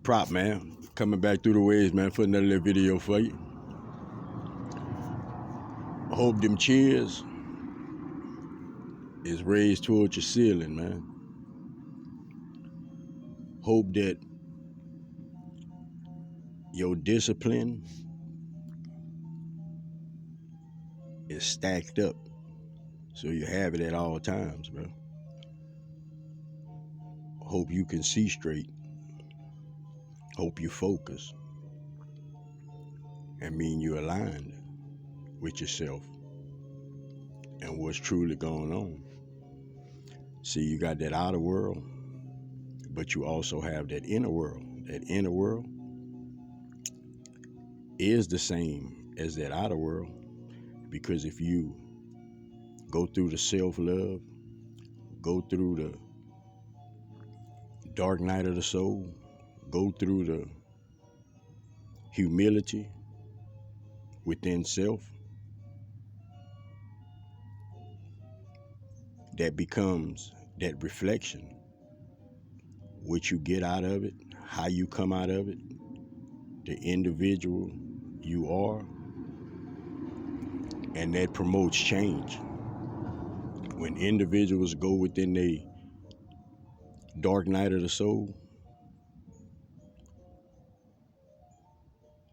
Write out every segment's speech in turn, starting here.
Prop, man. Coming back through the waves, man, for another little video for you. I hope them cheers is raised towards your ceiling, man. Hope that your discipline is stacked up so you have it at all times, bro. Hope you can see straight. Hope you focus. And mean you aligned with yourself and what's truly going on. See, you got that outer world, but you also have that inner world. That inner world is the same as that outer world, because if you go through the self-love, go through the dark night of the soul, go through the humility within self, that becomes that reflection. What you get out of it, how you come out of it, the individual you are, and that promotes change. When individuals go within the dark night of the soul,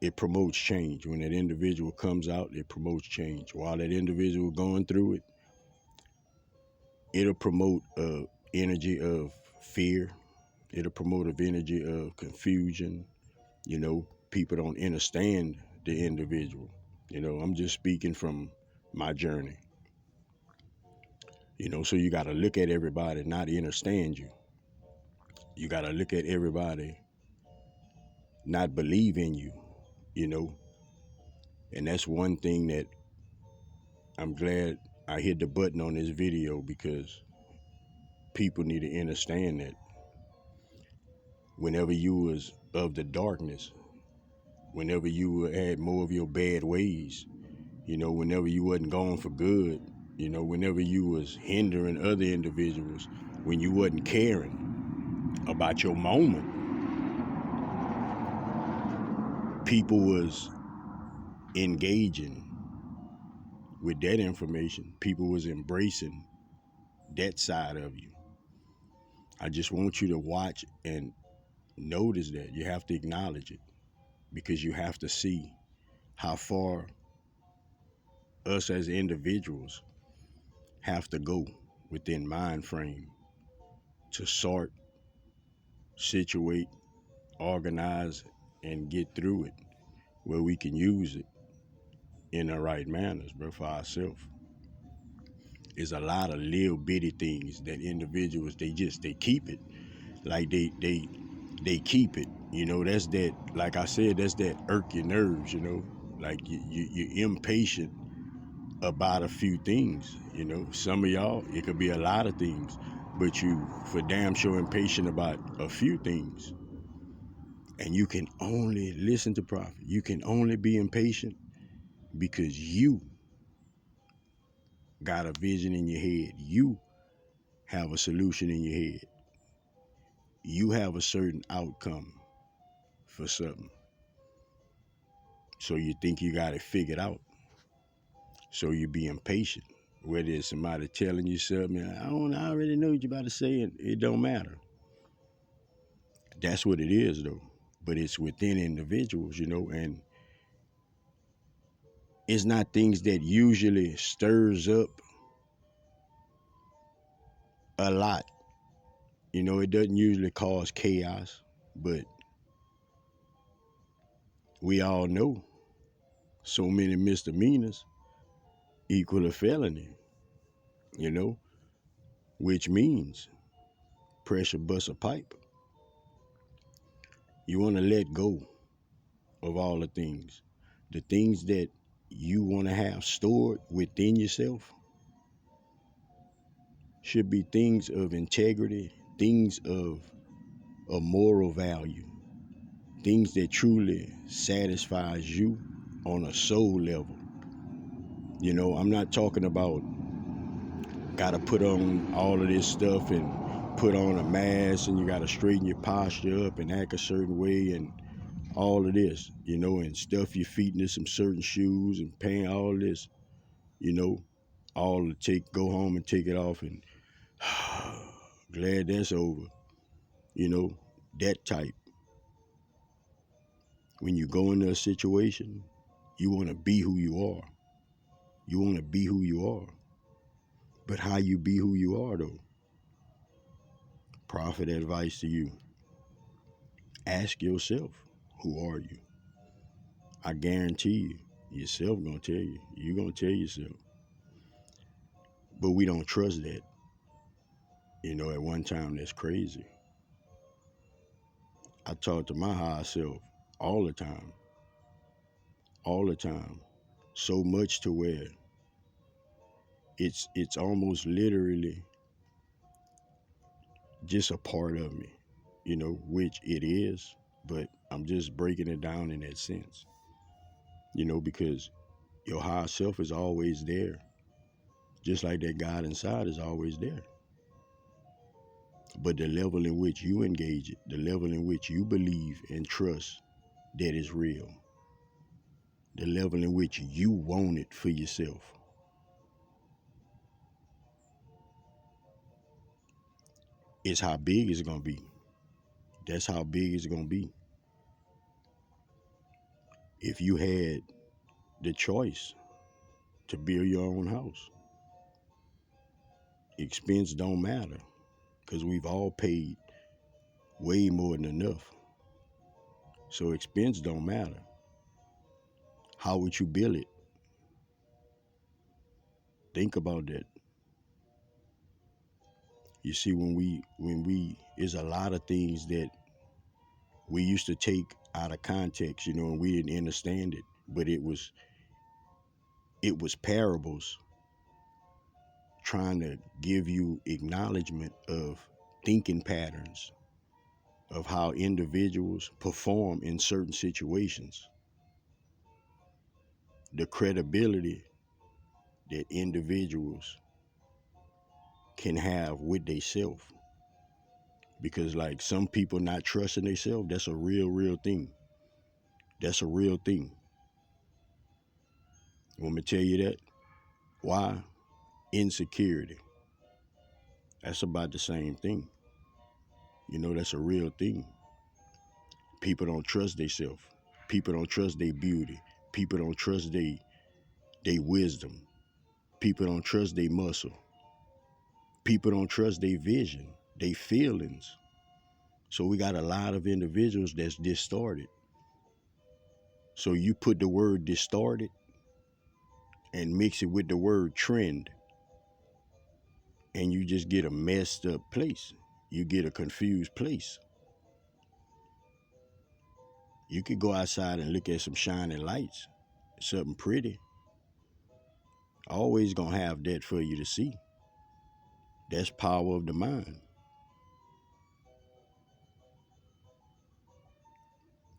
it promotes change. When that individual comes out, it promotes change. While that individual going through it, it'll promote energy of fear. It'll promote an energy of confusion. You know, people don't understand the individual. You know, I'm just speaking from my journey. You know, so you got to look at everybody, not understand you. You got to look at everybody, not believe in you, you know. And that's one thing that I'm glad I hit the button on this video, because people need to understand that whenever you was of the darkness, whenever you had more of your bad ways, you know, whenever you wasn't going for good, you know, whenever you was hindering other individuals, when you wasn't caring about your moment, people was engaging with that information. People was embracing that side of you. I just want you to watch and notice that. You have to acknowledge it, because you have to see how far us as individuals have to go within mind frame to sort, situate, organize, and get through it, where we can use it in the right manners, bro, for ourselves. There's a lot of little bitty things that individuals, they keep it. Like they keep it. You know, that's that, like I said, that's that irk your nerves, you know. Like you're impatient about a few things, you know. Some of y'all, it could be a lot of things, but you for damn sure impatient about a few things. And you can only, listen to Prophet, you can only be impatient because you got a vision in your head. You have a solution in your head. You have a certain outcome for something. So you think you got it figured out. So you be impatient. Whether it's somebody telling you something, I already know what you're about to say, and it don't matter. That's what it is, though. But it's within individuals, you know, and it's not things that usually stirs up a lot. You know, it doesn't usually cause chaos, but we all know so many misdemeanors equal a felony, you know, which means pressure bust a pipe. You want to let go of all the things that you want to have stored within yourself should be things of integrity, things of a moral value, things that truly satisfies you on a soul level. You know, I'm not talking about gotta put on all of this stuff and put on a mask and you got to straighten your posture up and act a certain way and all of this, and stuff your feet into some certain shoes and paying all this, you know, all to go home and take it off and glad that's over, that type. When you go into a situation, you want to be who you are. You want to be who you are. But how you be who you are, though? Prophet advice to you. Ask yourself, who are you? I guarantee you, yourself gonna tell you. You gonna tell yourself. But we don't trust that. At one time, that's crazy. I talk to my higher self all the time. All the time. So much to where it's almost literally just a part of me, which it is, but I'm just breaking it down in that sense, because your higher self is always there, just like that God inside is always there. But the level in which you engage it, the level in which you believe and trust that is real, the level in which you want it for yourself, is how big it's going to be. That's how big it's going to be. If you had the choice to build your own house, expense don't matter, because we've all paid way more than enough. So expense don't matter. How would you build it? Think about that. You see, when we there's a lot of things that we used to take out of context, and we didn't understand it. But it was parables trying to give you acknowledgement of thinking patterns of how individuals perform in certain situations, the credibility that individuals can have with themselves. Because like some people not trusting themselves, that's a real thing. That's a real thing. Want me to tell you that? Why? Insecurity. That's about the same thing. That's a real thing. People don't trust themselves. People don't trust their beauty. People don't trust their wisdom. People don't trust their muscle. People don't trust their vision, their feelings. So we got a lot of individuals that's distorted. So you put the word distorted and mix it with the word trend, and you just get a messed up place. You get a confused place. You could go outside and look at some shining lights, something pretty. Always gonna have that for you to see. That's power of the mind.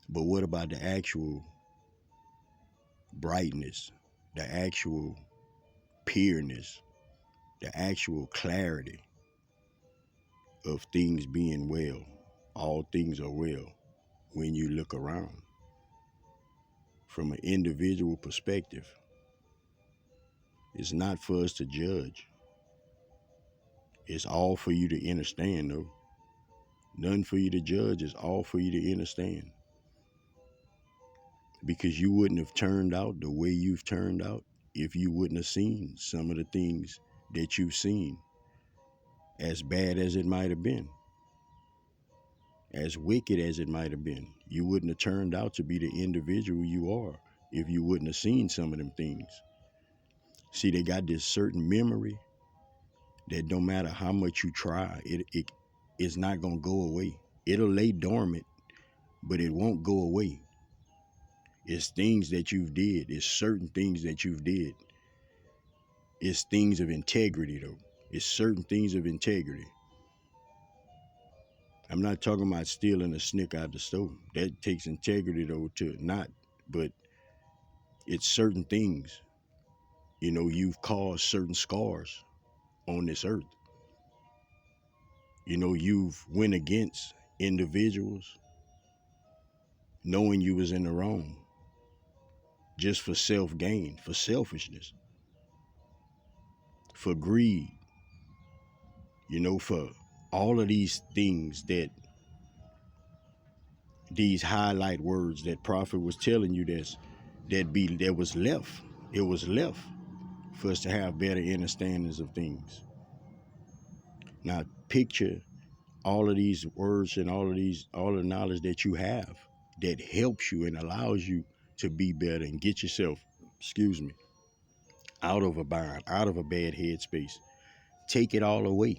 But what about the actual brightness, the actual pureness, the actual clarity of things being well? All things are well when you look around. From an individual perspective, it's not for us to judge. It's all for you to understand, though. None for you to judge. It's all for you to understand. Because you wouldn't have turned out the way you've turned out if you wouldn't have seen some of the things that you've seen. As bad as it might have been, as wicked as it might have been, you wouldn't have turned out to be the individual you are if you wouldn't have seen some of them things. See, they got this certain memory that no matter how much you try, it's not gonna go away. It'll lay dormant, but it won't go away. It's things that you've did. It's certain things that you've did. It's things of integrity, though. It's certain things of integrity. I'm not talking about stealing a snick out the store. That takes integrity, though, to not. But it's certain things. You've caused certain scars on this earth. You know, you've went against individuals knowing you was in the wrong just for self-gain, for selfishness, for greed, you know, for all of these things that these highlight words that prophet was telling you that was left. It was left for us to have better understandings of things. Now picture all of these words and all the knowledge that you have that helps you and allows you to be better and get yourself, excuse me, out of a bind, out of a bad headspace. Take it all away.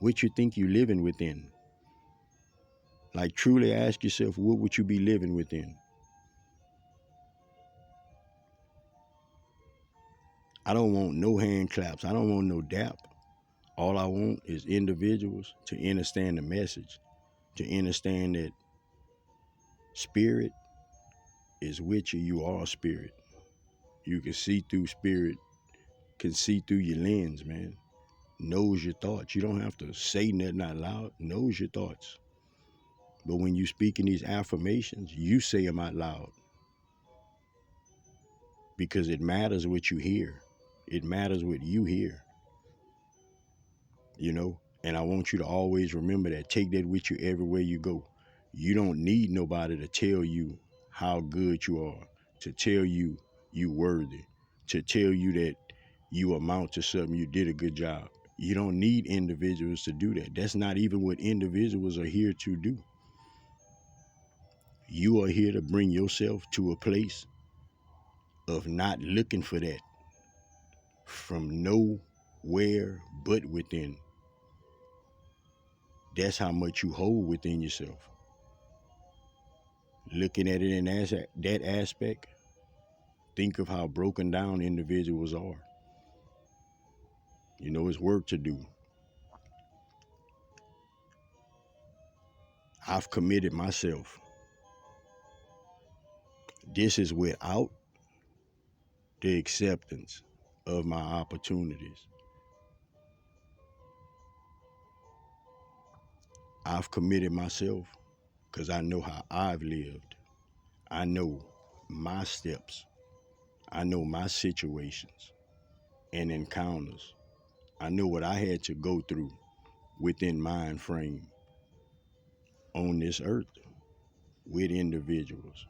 What you think you living within? Like truly ask yourself, what would you be living within? I don't want no hand claps. I don't want no dap. All I want is individuals to understand the message, to understand that spirit is with you. You are spirit. You can see through spirit, can see through your lens, man. Knows your thoughts. You don't have to say nothing out loud. Knows your thoughts. But when you speak in these affirmations, you say them out loud because it matters what you hear. It matters what you hear, you know? And I want you to always remember that. Take that with you everywhere you go. You don't need nobody to tell you how good you are, to tell you you worthy, to tell you that you amount to something, you did a good job. You don't need individuals to do that. That's not even what individuals are here to do. You are here to bring yourself to a place of not looking for that from nowhere but within. That's how much you hold within yourself. Looking at it in that aspect, think of how broken down individuals are. You know, it's work to do. I've committed myself. This is without the acceptance of my opportunities. I've committed myself because I know how I've lived. I know my steps. I know my situations and encounters. I know what I had to go through within mind frame on this earth with individuals.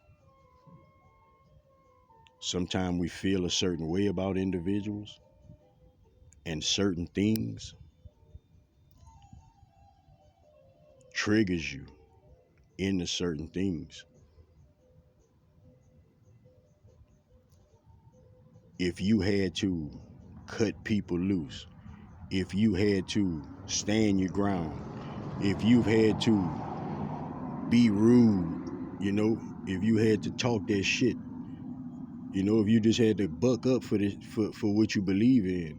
Sometimes we feel a certain way about individuals and certain things triggers you into certain things. If you had to cut people loose, if you had to stand your ground, if you've had to be rude, you know, if you had to talk that shit, you know, if you just had to buck up for this, for what you believe in,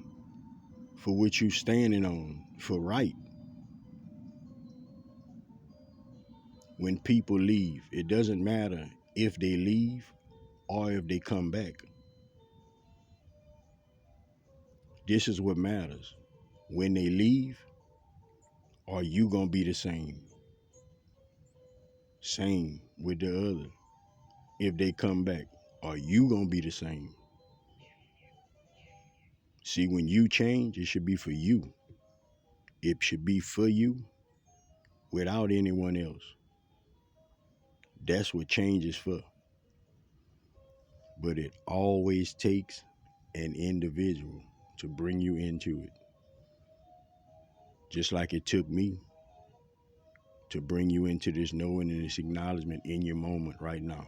for what you standing on, for right. When people leave, it doesn't matter if they leave or if they come back. This is what matters. When they leave, are you gonna be the same? Same with the other. If they come back, are you gonna be the same? See, when you change, it should be for you. It should be for you without anyone else. That's what change is for. But it always takes an individual to bring you into it. Just like it took me to bring you into this knowing and this acknowledgement in your moment right now.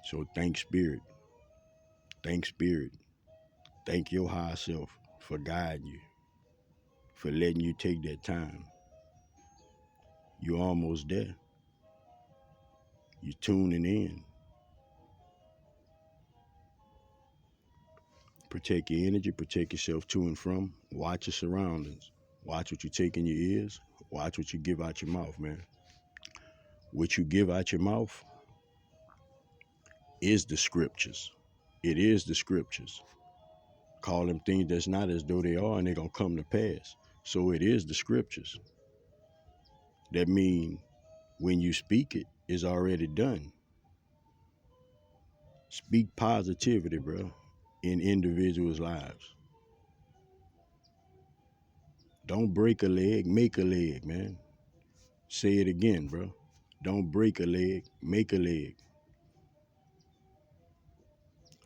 So thank Spirit. Thank Spirit. Thank your higher self for guiding you, for letting you take that time. You're almost there. You're tuning in. Protect your energy, protect yourself to and from. Watch your surroundings. Watch what you take in your ears. Watch what you give out your mouth, man. What you give out your mouth is the scriptures. It is the scriptures. Call them things that's not as though they are, and they're going to come to pass. So it is the scriptures. That means when you speak it, it's already done. Speak positivity, bro, in individuals' lives. Don't break a leg, make a leg, man. Say it again, bro. Don't break a leg, make a leg.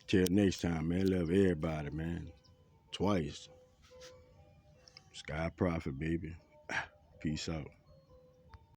Till next time, man. Love everybody, man. Twice. Sky Prophet, baby. Peace out.